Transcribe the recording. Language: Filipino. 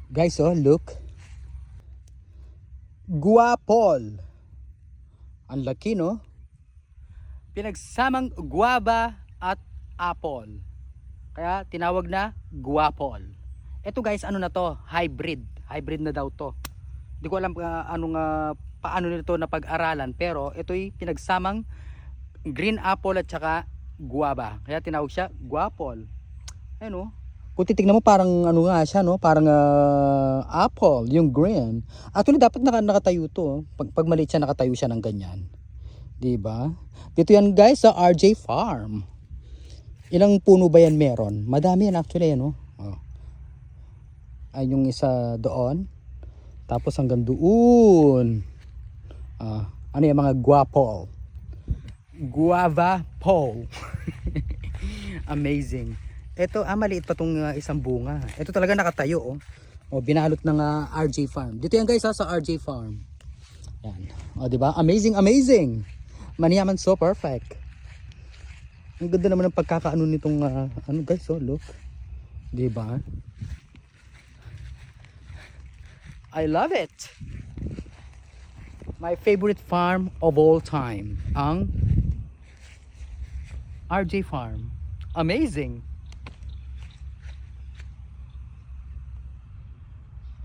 Guys, oh, look. Guapol. Ang laki, no? Pinagsamang guava at apple. Kaya tinawag na guapol. Ito guys, ano na to? Hybrid. Hybrid na daw to. Hindi ko alam paano nito na pag-aralan. Pero ito'y pinagsamang green apple at saka guava. Kaya tinawag siya guapol. Ayun, oh. Kung titignan mo parang ano nga siya, no? Parang apple, yung green. Actually dapat nakatayo to. Pag maliit siya, nakatayo siya ng ganyan. 'Di ba? Dito yan guys sa RJ Farm. Ilang puno ba yan meron? Madami yan actually, ano? Oh. Ay yung isa doon. Tapos hanggang doon. Ano yung mga guapol? Guava pole. Amazing. Ito, maliit pa tong isang bunga. Ito talaga nakatayo, oh. Oh, binalot ng RJ Farm. Dito yan guys sa RJ Farm. Yan. Oh, di ba? Amazing, amazing. Maniyaman, so perfect. Ang ganda naman ng pagkakaano nitong ano guys, oh, look. Di ba? I love it. My favorite farm of all time, ang RJ Farm. Amazing.